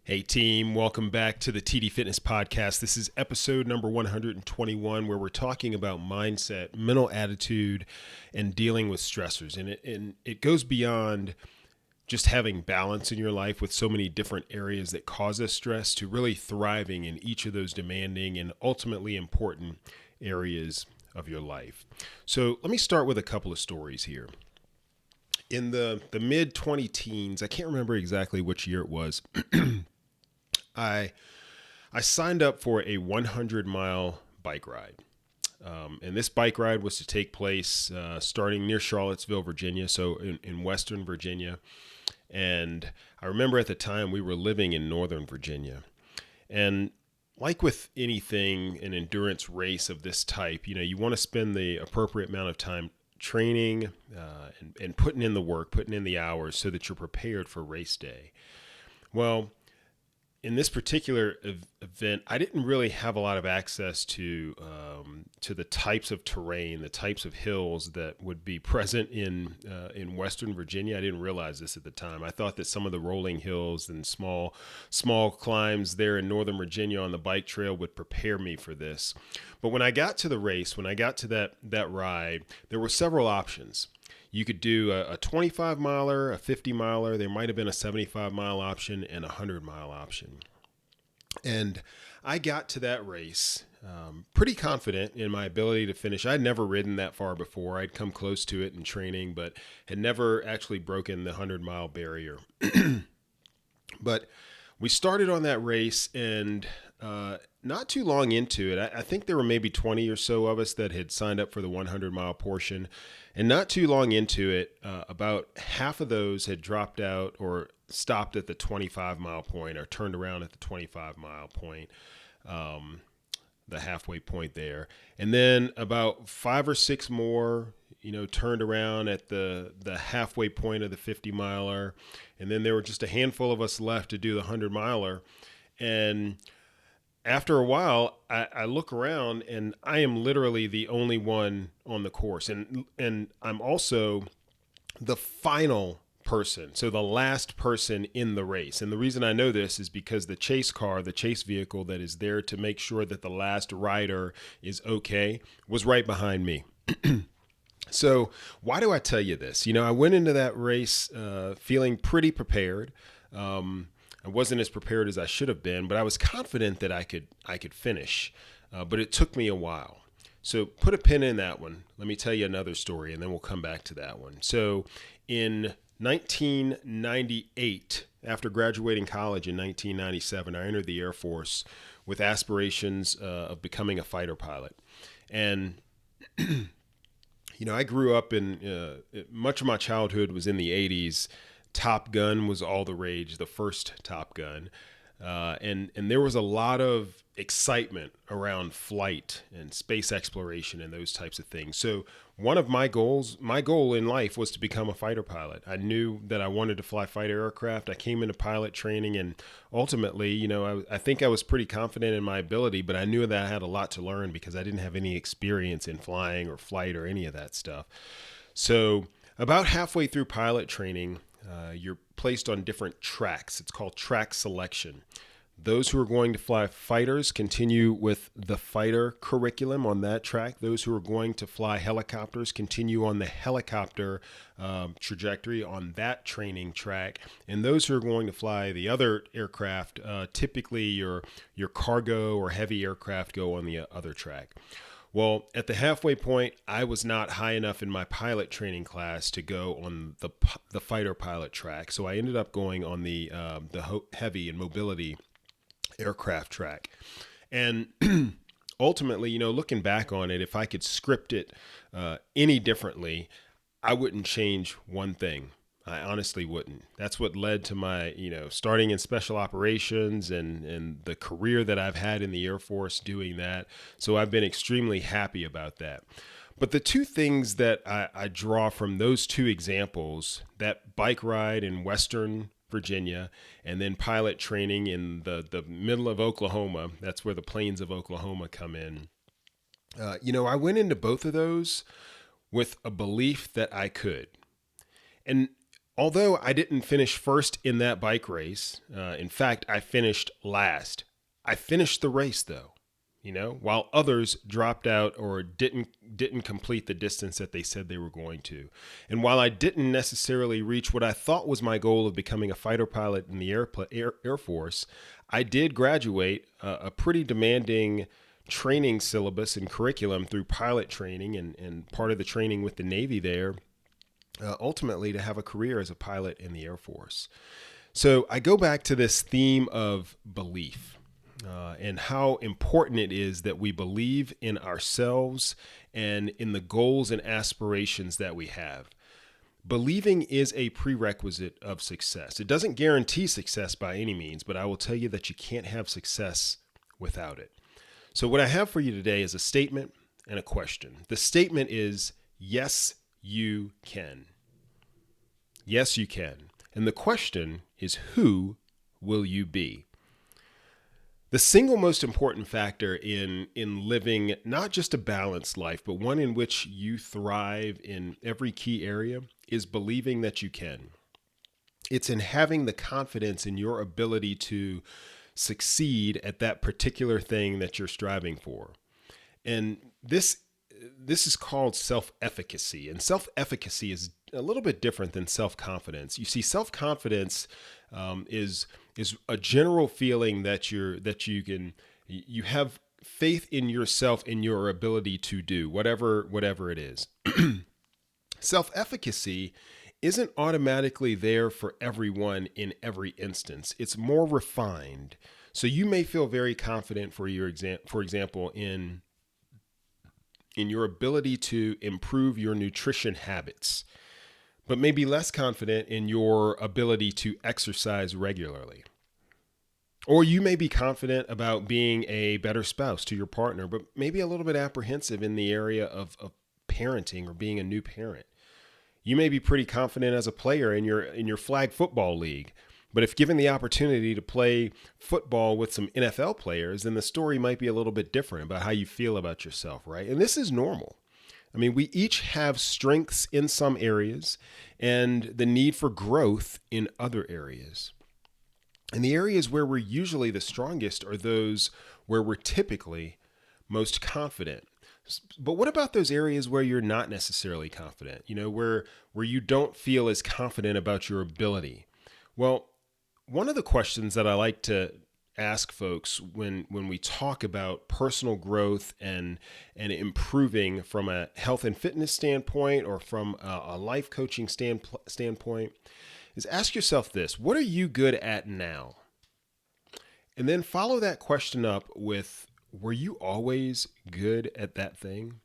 Hey team, welcome back to the TD Fitness Podcast. This is episode number 121, where we're talking about mindset, mental attitude, and dealing with stressors. And it goes beyond just having balance in your life with so many different areas that cause us stress to really thriving in each of those demanding and ultimately important areas of your life. So let me start with a couple of stories here. In the mid 20 teens, I can't remember exactly which year it was. I signed up for a 100-mile bike ride. And this bike ride was to take place starting near Charlottesville, Virginia, so in Western Virginia. And I remember at the time we were living in Northern Virginia. And like with anything, an endurance race of this type, you want to spend the appropriate amount of time training and putting in the work, putting in the hours so that you're prepared for race day. Well, in this particular event, I didn't really have a lot of access to the types of terrain, the types of hills that would be present in Western Virginia. I didn't realize this at the time. I thought that some of the rolling hills and small climbs there in Northern Virginia on the bike trail would prepare me for this. But when I got to the race, when I got to that ride, there were several options. You could do a 25 miler, a 50 miler. There might have been a 75 mile option and a 100 mile option. And I got to that race pretty confident in my ability to finish. I'd never ridden that far before. I'd come close to it in training, but had never actually broken the 100-mile barrier. But we started on that race, and not too long into it, I think there were maybe 20 or so of us that had signed up for the 100-mile portion. And not too long into it, about half of those had dropped out or stopped at the 25-mile point or turned around at the 25-mile point, the halfway point there. And then about 5 or 6 more, turned around at the halfway point of the 50-miler. And then there were just a handful of us left to do the 100-miler. And after a while, I look around and I am literally the only one on the course. And I'm also the final person, so the last person in the race. And the reason I know this is because the chase car, the chase vehicle that is there to make sure that the last rider is okay, was right behind me. So why do I tell you this? I went into that race feeling pretty prepared. I wasn't as prepared as I should have been, but I was confident that I could finish. But it took me a while. So put a pin in that one. Let me tell you another story, and then we'll come back to that one. So in 1998, after graduating college in 1997, I entered the Air Force with aspirations of becoming a fighter pilot. And I grew up in much of my childhood was in the 80s. Top Gun was all the rage, the first Top Gun. And there was a lot of excitement around flight and space exploration and those types of things. So one of my goal in life was to become a fighter pilot. I knew that I wanted to fly fighter aircraft. I came into pilot training, and ultimately, I think I was pretty confident in my ability, but I knew that I had a lot to learn because I didn't have any experience in flying or flight or any of that stuff. So about halfway through pilot training, you're placed on different tracks. It's called track selection. Those who are going to fly fighters continue with the fighter curriculum on that track. Those who are going to fly helicopters continue on the helicopter trajectory on that training track. And those who are going to fly the other aircraft, typically your cargo or heavy aircraft, go on the other track. Well, at the halfway point, I was not high enough in my pilot training class to go on the fighter pilot track. So I ended up going on the heavy and mobility aircraft track. And ultimately, looking back on it, if I could script it any differently, I wouldn't change one thing. I honestly wouldn't. That's what led to my, starting in special operations and the career that I've had in the Air Force doing that. So I've been extremely happy about that. But the two things that I draw from those two examples, that bike ride in Western Virginia and then pilot training in the middle of Oklahoma, that's where the plains of Oklahoma come in. I went into both of those with a belief that I could. And Although I didn't finish first in that bike race, in fact, I finished last. I finished the race though, while others dropped out or didn't complete the distance that they said they were going to. And while I didn't necessarily reach what I thought was my goal of becoming a fighter pilot in the Air Force, I did graduate a pretty demanding training syllabus and curriculum through pilot training and part of the training with the Navy there, ultimately to have a career as a pilot in the Air Force. So I go back to this theme of belief. And how important it is that we believe in ourselves and in the goals and aspirations that we have. Believing is a prerequisite of success. It doesn't guarantee success by any means, but I will tell you that you can't have success without it. So what I have for you today is a statement and a question. The statement is, yes, you can. Yes, you can. And the question is, who will you be? The single most important factor in living not just a balanced life, but one in which you thrive in every key area is believing that you can. It's in having the confidence in your ability to succeed at that particular thing that you're striving for. And this is called self-efficacy. And self-efficacy is a little bit different than self-confidence. You see, self-confidence is a general feeling that you have faith in yourself and your ability to do whatever it is. Self-efficacy isn't automatically there for everyone in every instance. It's more refined. So you may feel very confident for example, in your ability to improve your nutrition habits, but maybe less confident in your ability to exercise regularly. Or you may be confident about being a better spouse to your partner, but maybe a little bit apprehensive in the area of parenting or being a new parent. You may be pretty confident as a player in your flag football league, but if given the opportunity to play football with some NFL players, then the story might be a little bit different about how you feel about yourself, right? And this is normal. I mean, we each have strengths in some areas and the need for growth in other areas. And the areas where we're usually the strongest are those where we're typically most confident. But what about those areas where you're not necessarily confident, where you don't feel as confident about your ability? Well, one of the questions that I like to ask folks when we talk about personal growth and improving from a health and fitness standpoint or from a life coaching standpoint is ask yourself this: what are you good at now? And then follow that question up with, were you always good at that thing?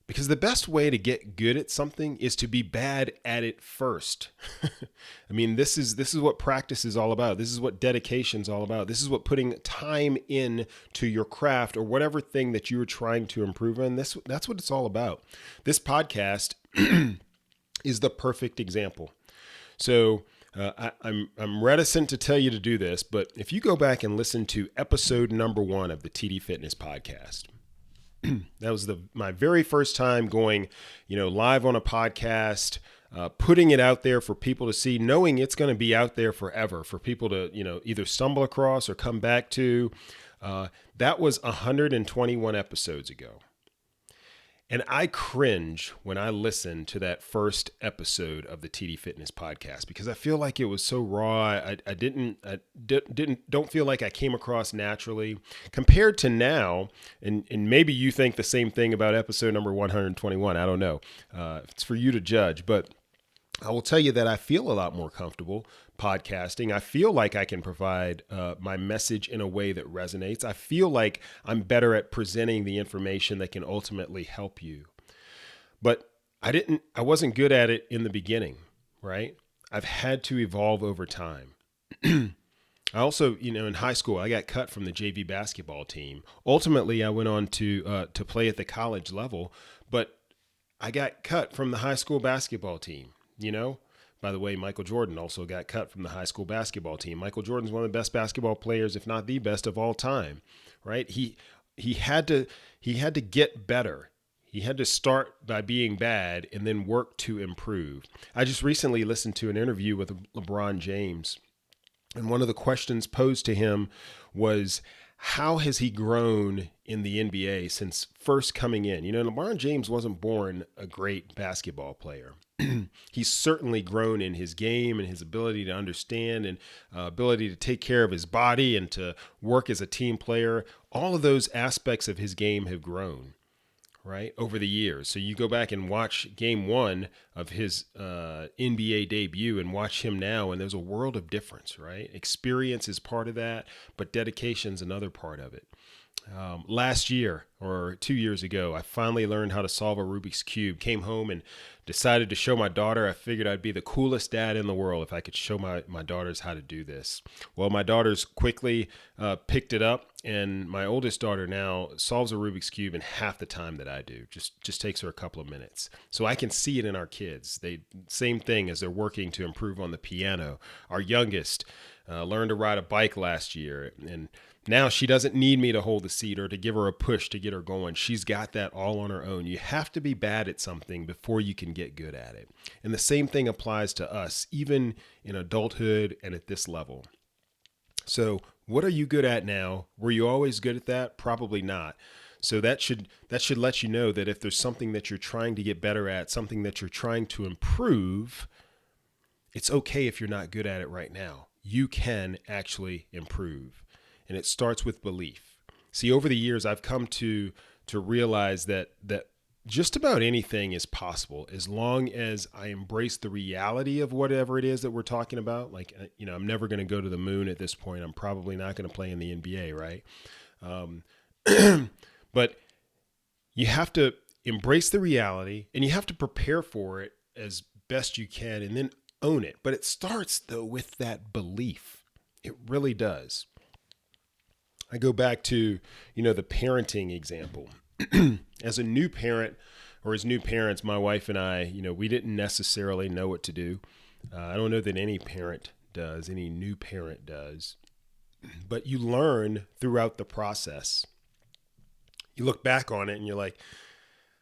Because the best way to get good at something is to be bad at it first. I mean, this is what practice is all about. This is what dedication is all about. This is what putting time in to your craft or whatever thing that you are trying to improve on. That's what it's all about. This podcast is the perfect example. So I'm reticent to tell you to do this, but if you go back and listen to episode number 1 of the TD Fitness podcast, that was my very first time going, live on a podcast, putting it out there for people to see, knowing it's going to be out there forever for people to, either stumble across or come back to. That was 121 episodes ago. And I cringe when I listen to that first episode of the TD Fitness podcast because I feel like it was so raw. I don't feel like I came across naturally compared to now. And maybe you think the same thing about episode number 121. I don't know. It's for you to judge, but I will tell you that I feel a lot more comfortable podcasting. I feel like I can provide my message in a way that resonates. I feel like I'm better at presenting the information that can ultimately help you. But I wasn't good at it in the beginning, right? I've had to evolve over time. I also, in high school, I got cut from the JV basketball team. Ultimately, I went on to play at the college level, but I got cut from the high school basketball team. By the way, Michael Jordan also got cut from the high school basketball team. Michael Jordan's one of the best basketball players, if not the best of all time, right? He had to get better. He had to start by being bad and then work to improve. I just recently listened to an interview with LeBron James, and one of the questions posed to him was, how has he grown in the NBA since first coming in? LeBron James wasn't born a great basketball player. He's certainly grown in his game and his ability to understand and ability to take care of his body and to work as a team player. All of those aspects of his game have grown, right, over the years. So you go back and watch game one of his NBA debut and watch him now, and there's a world of difference, right? Experience is part of that, but dedication's another part of it. Last year or 2 years ago, I finally learned how to solve a Rubik's Cube, came home and decided to show my daughter. I figured I'd be the coolest dad in the world if I could show my daughters how to do this. Well, my daughters quickly picked it up, and my oldest daughter now solves a Rubik's Cube in half the time that I do. Just takes her a couple of minutes. So I can see it in our kids. Same thing as they're working to improve on the piano. Our youngest learned to ride a bike last year, and now she doesn't need me to hold the seat or to give her a push to get her going. She's got that all on her own. You have to be bad at something before you can get good at it. And the same thing applies to us, even in adulthood and at this level. So what are you good at now? Were you always good at that? Probably not. So that should let you know that if there's something that you're trying to get better at, something that you're trying to improve, it's okay if you're not good at it right now. You can actually improve. And it starts with belief. See, over the years, I've come to realize that just about anything is possible as long as I embrace the reality of whatever it is that we're talking about. Like, I'm never going to go to the moon at this point. I'm probably not going to play in the NBA, right? But you have to embrace the reality, and you have to prepare for it as best you can, and then own it. But it starts, though, with that belief. It really does. I go back to, the parenting example. As a new parent, or as new parents, my wife and I, we didn't necessarily know what to do. I don't know that any parent does, any new parent does. But you learn throughout the process. You look back on it and you're like,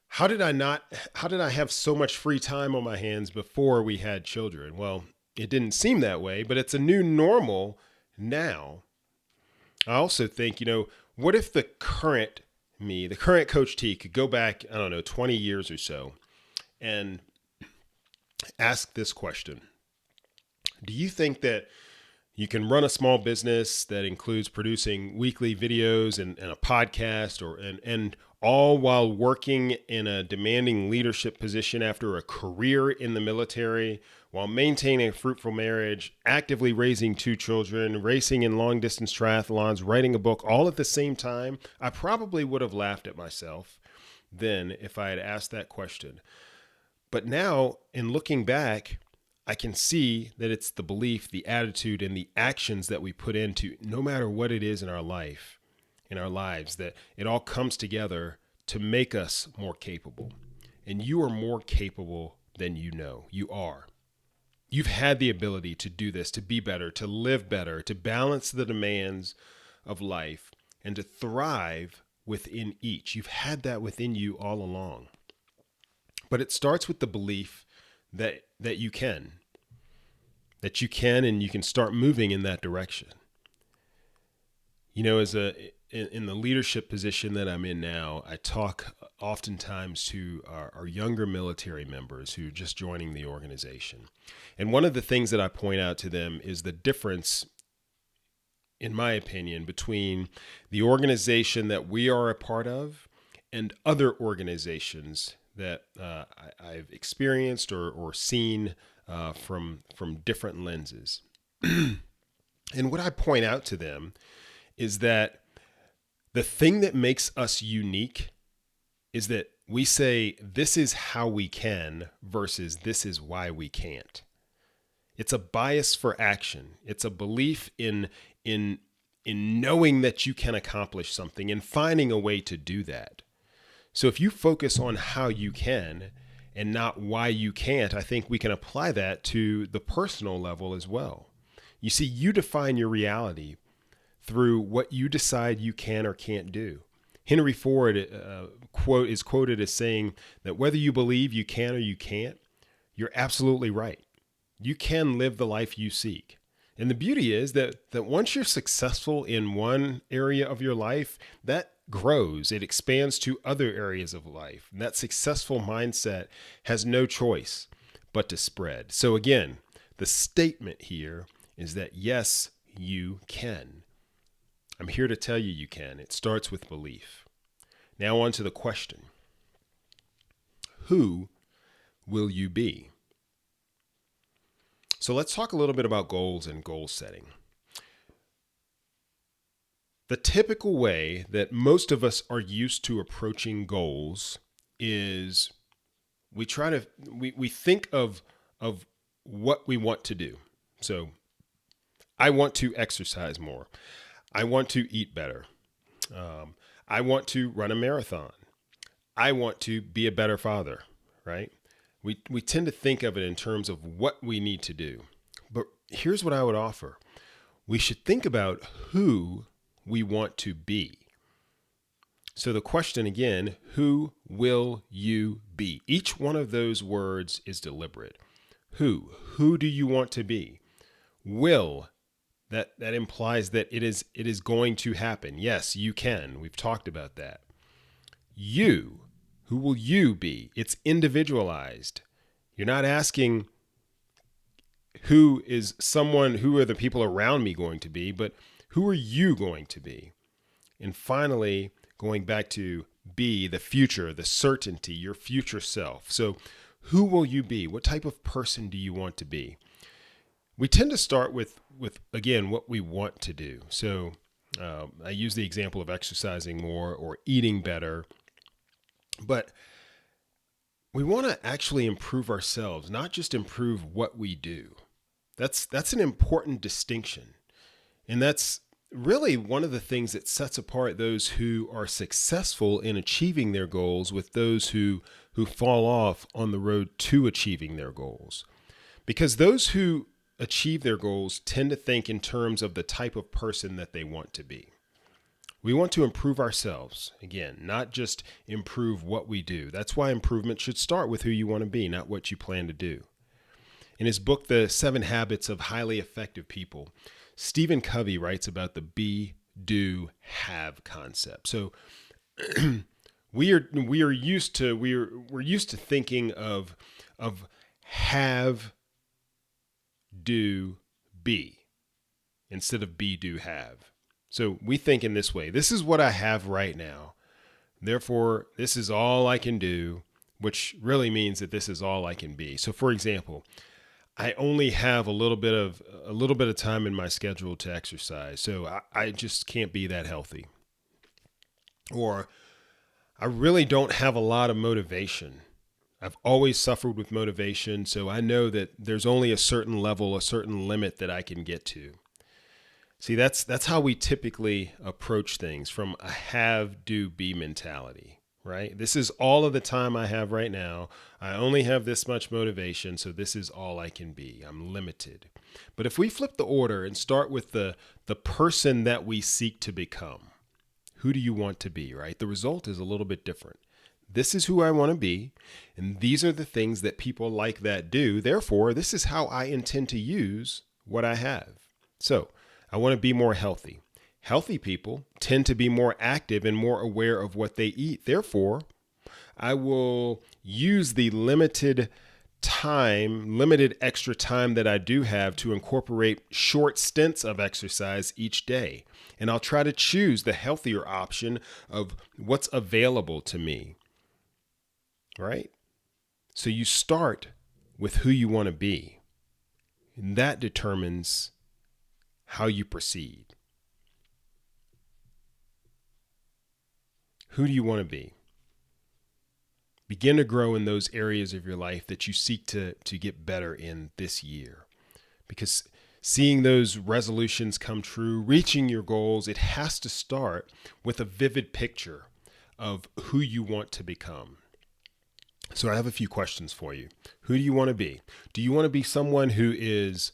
how did I have so much free time on my hands before we had children? Well, it didn't seem that way, but it's a new normal now. I also think, what if the current me, the current Coach T, could go back, 20 years or so and ask this question? Do you think that you can run a small business that includes producing weekly videos and a podcast and all while working in a demanding leadership position after a career in the military, while maintaining a fruitful marriage, actively raising 2 children, racing in long-distance triathlons, writing a book, all at the same time? I probably would have laughed at myself then if I had asked that question. But now, in looking back, I can see that it's the belief, the attitude, and the actions that we put into no matter what it is in our life, in our lives, that it all comes together to make us more capable. And you are more capable than you know. You are. You've had the ability to do this, to be better, to live better, to balance the demands of life, and to thrive within each. You've had that within you all along. But it starts with the belief that you can. That you can, and you can start moving in that direction. In the leadership position that I'm in now, I talk oftentimes to our younger military members who are just joining the organization. And one of the things that I point out to them is the difference, in my opinion, between the organization that we are a part of and other organizations that I've experienced or seen from different lenses. And what I point out to them is that the thing that makes us unique is that we say, this is how we can versus this is why we can't. It's a bias for action. It's a belief in knowing that you can accomplish something and finding a way to do that. So if you focus on how you can and not why you can't, I think we can apply that to the personal level as well. You see, you define your reality through what you decide you can or can't do. Henry Ford is quoted as saying that whether you believe you can or you can't, you're absolutely right. You can live the life you seek. And the beauty is that once you're successful in one area of your life, that grows. It expands to other areas of life. And that successful mindset has no choice but to spread. So again, the statement here is that yes, you can. I'm here to tell you you can. It starts with belief. Now on to the question. Who will you be? So let's talk a little bit about goals and goal setting. The typical way that most of us are used to approaching goals is we think of what we want to do. So I want to exercise more. I want to eat better. I want to run a marathon. I want to be a better father, right? We tend to think of it in terms of what we need to do. But here's what I would offer. We should think about who we want to be. So the question again, who will you be? Each one of those words is deliberate. Who do you want to be? Will, that implies that it is going to happen. Yes, you can. We've talked about that. You, who will you be? It's individualized. You're not asking who are the people around me going to be, but who are you going to be? And finally, going back to be, the future, the certainty, your future self. So who will you be? What type of person do you want to be? We tend to start with again, what we want to do. So I use the example of exercising more or eating better, but we want to actually improve ourselves, not just improve what we do. That's an important distinction. And that's really one of the things that sets apart those who are successful in achieving their goals with those who fall off on the road to achieving their goals. Because those who achieve their goals tend to think in terms of the type of person that they want to be. We want to improve ourselves, again, not just improve what we do. That's why improvement should start with who you want to be, not what you plan to do. In his book, The 7 Habits of Highly Effective People, Stephen Covey writes about the be, do, have concept. So we're used to thinking of have, do, be instead of be, do, have. So we think in this way. This is what I have right now. Therefore, this is all I can do, which really means that this is all I can be. So for example, I only have a little bit of time in my schedule to exercise. So I just can't be that healthy. Or I really don't have a lot of motivation. I've always suffered with motivation, so I know that there's only a certain level, a certain limit that I can get to. See, that's how we typically approach things, from a have, do, be mentality, right? This is all of the time I have right now. I only have this much motivation, so this is all I can be. I'm limited. But if we flip the order and start with the person that we seek to become, who do you want to be, right? The result is a little bit different. This is who I want to be, and these are the things that people like that do. Therefore, this is how I intend to use what I have. So I want to be more healthy. Healthy people tend to be more active and more aware of what they eat. Therefore, I will use the limited extra time that I do have to incorporate short stints of exercise each day. And I'll try to choose the healthier option of what's available to me. Right? So you start with who you want to be, and that determines how you proceed. Who do you want to be? Begin to grow in those areas of your life that you seek to get better in this year. Because seeing those resolutions come true, reaching your goals, it has to start with a vivid picture of who you want to become. So I have a few questions for you. Who do you want to be? Do you want to be someone who is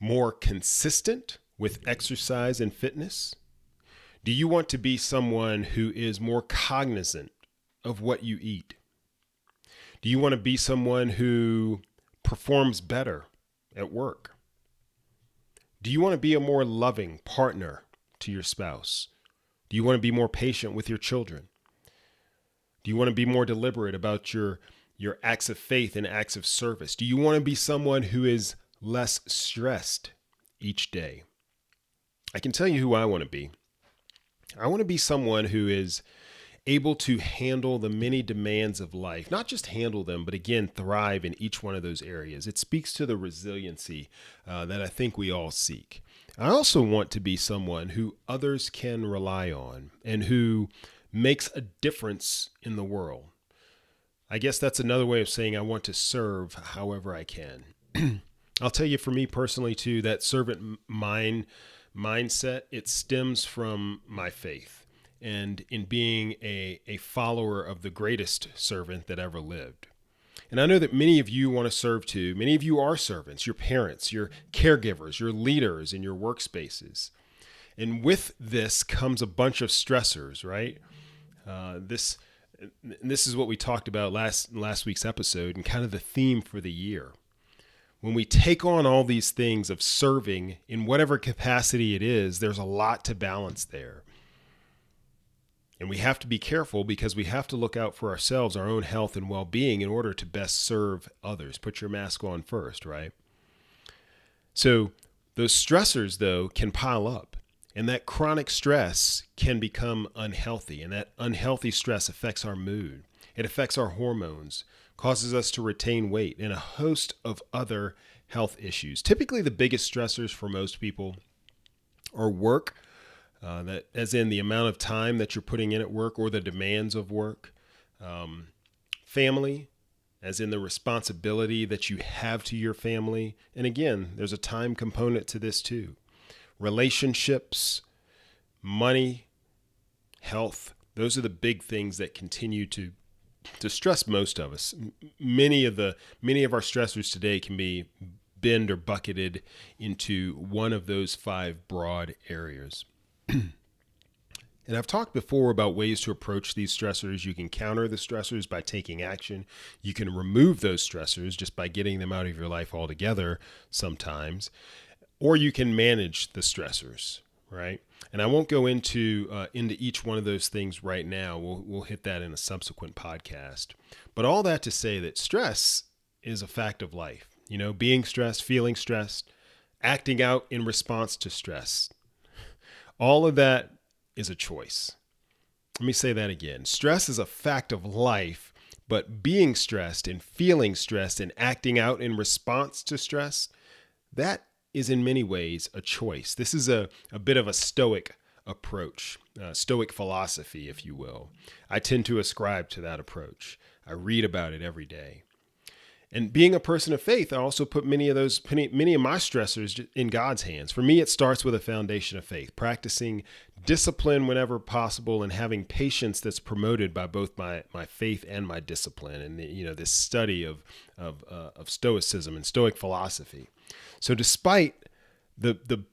more consistent with exercise and fitness? Do you want to be someone who is more cognizant of what you eat? Do you want to be someone who performs better at work? Do you want to be a more loving partner to your spouse? Do you want to be more patient with your children? Do you want to be more deliberate about your acts of faith and acts of service? Do you want to be someone who is less stressed each day? I can tell you who I want to be. I want to be someone who is able to handle the many demands of life, not just handle them, but again, thrive in each one of those areas. It speaks to the resiliency that I think we all seek. I also want to be someone who others can rely on and who makes a difference in the world. I guess that's another way of saying I want to serve however I can. I'll tell you, for me personally too, that servant mindset, it stems from my faith and in being a follower of the greatest servant that ever lived. And I know that many of you want to serve too. Many of you are servants, your parents, your caregivers, your leaders in your workspaces. And with this comes a bunch of stressors, right? This is what we talked about last week's episode and kind of the theme for the year. When we take on all these things of serving in whatever capacity it is, there's a lot to balance there. And we have to be careful because we have to look out for ourselves, our own health and well-being in order to best serve others. Put your mask on first, right? So those stressors, though, can pile up. And that chronic stress can become unhealthy. And that unhealthy stress affects our mood. It affects our hormones, causes us to retain weight, and a host of other health issues. Typically, the biggest stressors for most people are work, that as in the amount of time that you're putting in at work or the demands of work. Family, as in the responsibility that you have to your family. And again, there's a time component to this too. Relationships, money, health. Those are the big things that continue to stress most of us. Many of our stressors today can be binned or bucketed into one of those 5 broad areas. And I've talked before about ways to approach these stressors. You can counter the stressors by taking action. You can remove those stressors just by getting them out of your life altogether sometimes. Or you can manage the stressors, right? And I won't go into each one of those things right now. We'll hit that in a subsequent podcast. But all that to say that stress is a fact of life. You know, being stressed, feeling stressed, acting out in response to stress. All of that is a choice. Let me say that again. Stress is a fact of life, but being stressed and feeling stressed and acting out in response to stress, that is in many ways a choice. This is a bit of a stoic approach, stoic philosophy, if you will. I tend to ascribe to that approach. I read about it every day. And being a person of faith, I also put many of my stressors in God's hands. For me, it starts with a foundation of faith, practicing discipline whenever possible and having patience that's promoted by both my faith and my discipline. And this study of stoicism and stoic philosophy. So despite the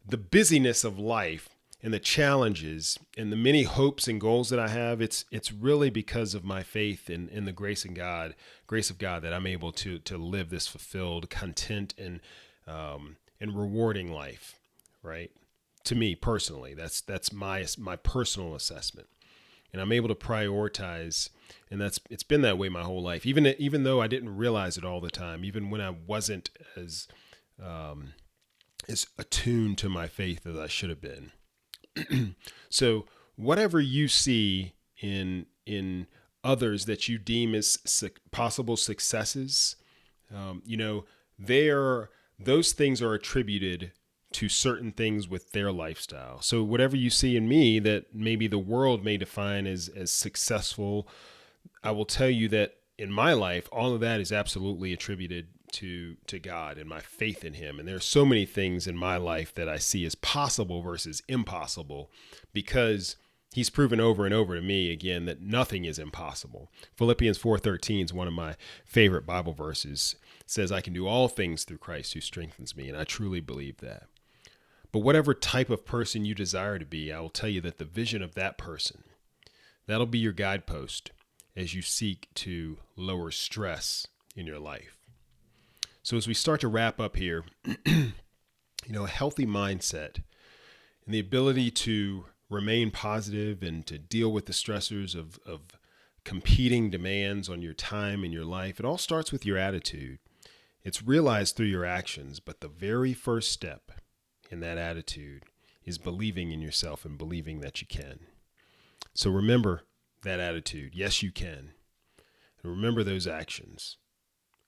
busyness of life and the challenges and the many hopes and goals that I have, it's really because of my faith in the grace of God that I'm able to live this fulfilled, content, and rewarding life, right? To me personally, that's my personal assessment, and I'm able to prioritize, and it's been that way my whole life. Even though I didn't realize it all the time, even when I wasn't as attuned to my faith as I should have been. So whatever you see in others that you deem as possible successes, those things are attributed to certain things with their lifestyle. So whatever you see in me that maybe the world may define as successful, I will tell you that in my life, all of that is absolutely attributed to God and my faith in him. And there are so many things in my life that I see as possible versus impossible because he's proven over and over to me again that nothing is impossible. Philippians 4:13 is one of my favorite Bible verses. It says, I can do all things through Christ who strengthens me. And I truly believe that. But whatever type of person you desire to be, I will tell you that the vision of that person, that'll be your guidepost as you seek to lower stress in your life. So as we start to wrap up here, a healthy mindset and the ability to remain positive and to deal with the stressors of competing demands on your time and your life, it all starts with your attitude. It's realized through your actions, but the very first step in that attitude is believing in yourself and believing that you can. So remember that attitude. Yes, you can. And remember those actions.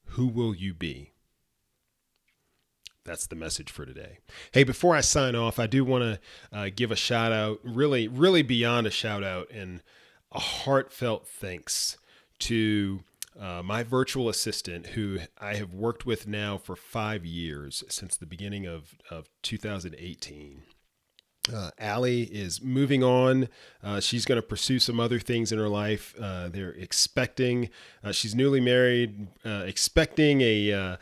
Who will you be? That's the message for today. Hey, before I sign off, I do want to give a shout out, really beyond a shout out, and a heartfelt thanks to my virtual assistant, who I have worked with now for 5 years, since the beginning of 2018. Allie is moving on. She's going to pursue some other things in her life. They're expecting. She's newly married, expecting a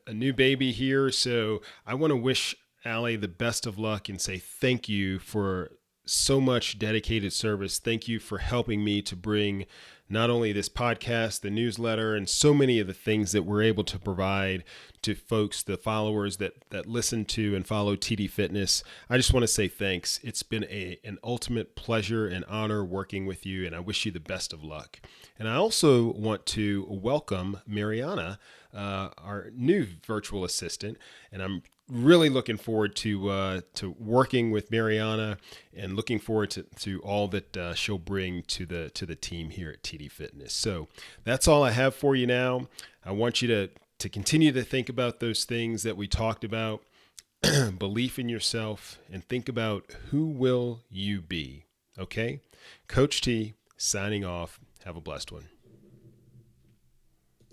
new baby here. So I want to wish Allie the best of luck and say thank you for so much dedicated service. Thank you for helping me to bring not only this podcast, the newsletter, and so many of the things that we're able to provide to folks, the followers that listen to and follow TD Fitness. I just want to say thanks. It's been an ultimate pleasure and honor working with you, and I wish you the best of luck. And I also want to welcome Mariana, our new virtual assistant, and I'm really looking forward to working with Mariana, and looking forward to all that she'll bring to the team here at TD Fitness. So that's all I have for you now. I want you to continue to think about those things that we talked about, belief in yourself, and think about who will you be. Okay? Coach T signing off. Have a blessed one.